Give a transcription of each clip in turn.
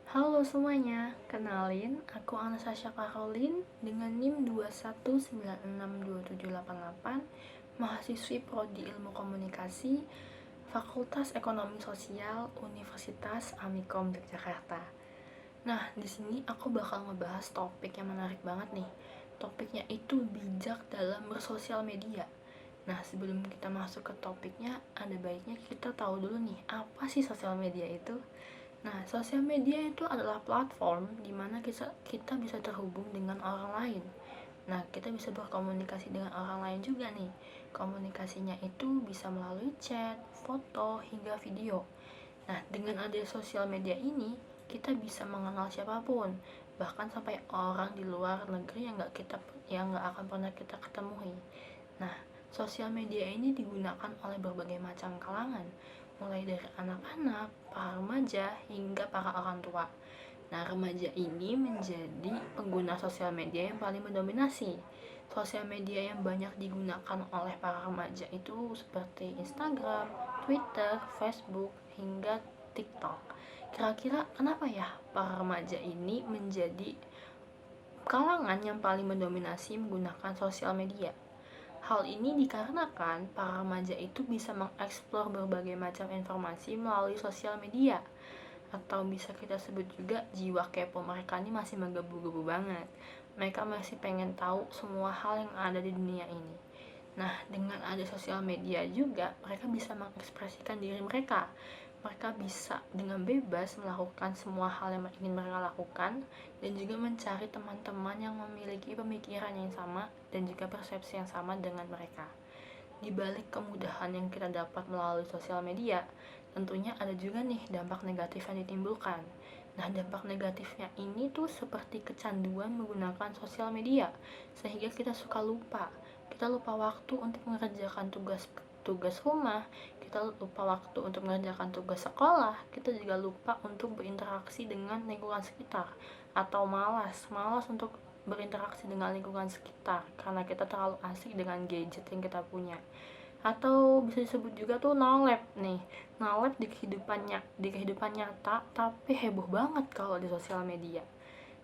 Halo semuanya, kenalin aku Anastasia Caroline dengan NIM 2196278, mahasiswi Prodi Ilmu Komunikasi, Fakultas Ekonomi Sosial, Universitas Amikom Yogyakarta. Nah, di sini aku bakal ngebahas topik yang menarik banget nih. Topiknya itu bijak dalam bersosial media. Nah, sebelum kita masuk ke topiknya, ada baiknya kita tahu dulu nih, apa sih sosial media itu? Nah, sosial media itu adalah platform di mana kita bisa terhubung dengan orang lain. Nah, kita bisa berkomunikasi dengan orang lain juga nih. Komunikasinya itu bisa melalui chat, foto, hingga video. Nah, dengan adanya sosial media ini, kita bisa mengenal siapapun, bahkan sampai orang di luar negeri yang nggak akan pernah kita ketemui. Nah, sosial media ini digunakan oleh berbagai macam kalangan, mulai dari anak-anak, para remaja, hingga para orang tua. Nah, remaja ini menjadi pengguna sosial media yang paling mendominasi. Sosial media yang banyak digunakan oleh para remaja itu seperti Instagram, Twitter, Facebook, hingga TikTok. Kira-kira kenapa ya para remaja ini menjadi kalangan yang paling mendominasi menggunakan sosial media? Hal ini dikarenakan para remaja itu bisa mengeksplor berbagai macam informasi melalui sosial media, atau bisa kita sebut juga jiwa kepo mereka ini masih menggebu-gebu banget. Mereka masih pengen tahu semua hal yang ada di dunia ini. Nah, dengan ada sosial media juga, mereka bisa mengekspresikan diri mereka. Mereka bisa dengan bebas melakukan semua hal yang ingin mereka lakukan, dan juga mencari teman-teman yang memiliki pemikiran yang sama dan juga persepsi yang sama dengan mereka. Di balik kemudahan yang kita dapat melalui sosial media, tentunya ada juga nih dampak negatif yang ditimbulkan. Nah, dampak negatifnya ini tuh seperti kecanduan menggunakan sosial media, sehingga kita suka lupa. Kita lupa waktu untuk mengerjakan tugas rumah, kita lupa waktu untuk mengerjakan tugas sekolah, kita juga lupa untuk berinteraksi dengan lingkungan sekitar, atau malas untuk berinteraksi dengan lingkungan sekitar karena kita terlalu asik dengan gadget yang kita punya. Atau bisa disebut juga tuh no-lab nih, no-lab di kehidupan nyata tapi heboh banget kalau di sosial media.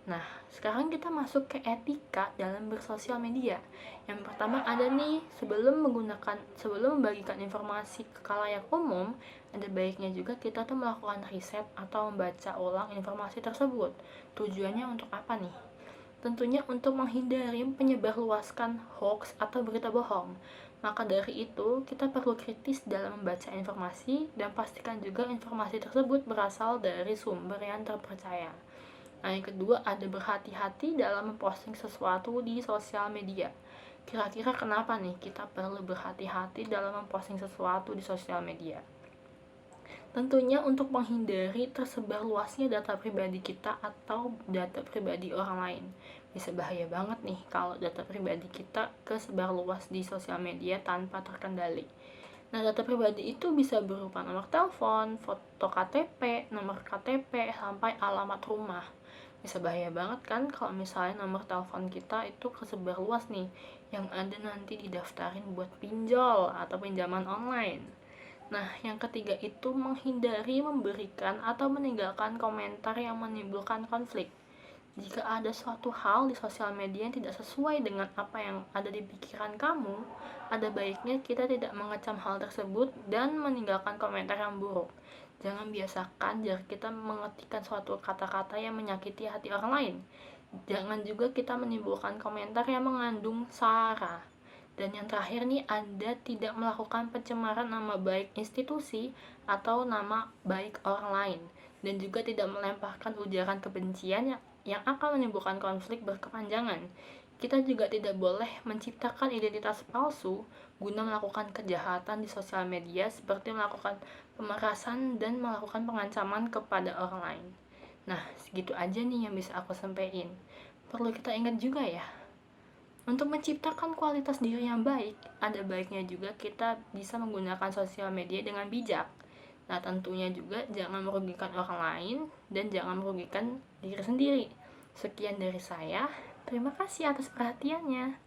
Nah, sekarang kita masuk ke etika dalam bersosial media. Yang pertama ada nih, sebelum membagikan informasi ke khalayak umum, ada baiknya juga kita tuh melakukan riset atau membaca ulang informasi tersebut. Tujuannya untuk apa nih? Tentunya untuk menghindari penyebarluaskan hoax atau berita bohong. Maka dari itu, kita perlu kritis dalam membaca informasi dan pastikan juga informasi tersebut berasal dari sumber yang terpercaya. Nah, yang kedua ada berhati-hati dalam memposting sesuatu di sosial media. Kira-kira kenapa nih kita perlu berhati-hati dalam memposting sesuatu di sosial media? Tentunya untuk menghindari tersebar luasnya data pribadi kita atau data pribadi orang lain. Bisa bahaya banget nih kalau data pribadi kita kesebar luas di sosial media tanpa terkendali. Nah, data pribadi itu bisa berupa nomor telepon, foto KTP, nomor KTP, sampai alamat rumah. Bisa bahaya banget kan kalau misalnya nomor telepon kita itu kesebar luas nih, yang ada nanti didaftarin buat pinjol atau pinjaman online. Nah, yang ketiga itu menghindari memberikan atau meninggalkan komentar yang menimbulkan konflik. Jika ada suatu hal di sosial media yang tidak sesuai dengan apa yang ada di pikiran kamu, ada baiknya kita tidak mengecam hal tersebut dan meninggalkan komentar yang buruk. Jangan biasakan jika kita mengetikkan suatu kata-kata yang menyakiti hati orang lain. Jangan juga kita menimbulkan komentar yang mengandung sara. Dan yang terakhir nih, Anda tidak melakukan pencemaran nama baik institusi atau nama baik orang lain, dan juga tidak melemparkan ujaran kebencian yang akan menimbulkan konflik berkepanjangan. Kita juga tidak boleh menciptakan identitas palsu guna melakukan kejahatan di sosial media seperti melakukan pemerasan dan melakukan pengancaman kepada orang lain. Nah, segitu aja nih yang bisa aku sampaikan. Perlu kita ingat juga ya, untuk menciptakan kualitas diri yang baik, ada baiknya juga kita bisa menggunakan sosial media dengan bijak. Nah, tentunya juga jangan merugikan orang lain dan jangan merugikan diri sendiri. Sekian dari saya. Terima kasih atas perhatiannya.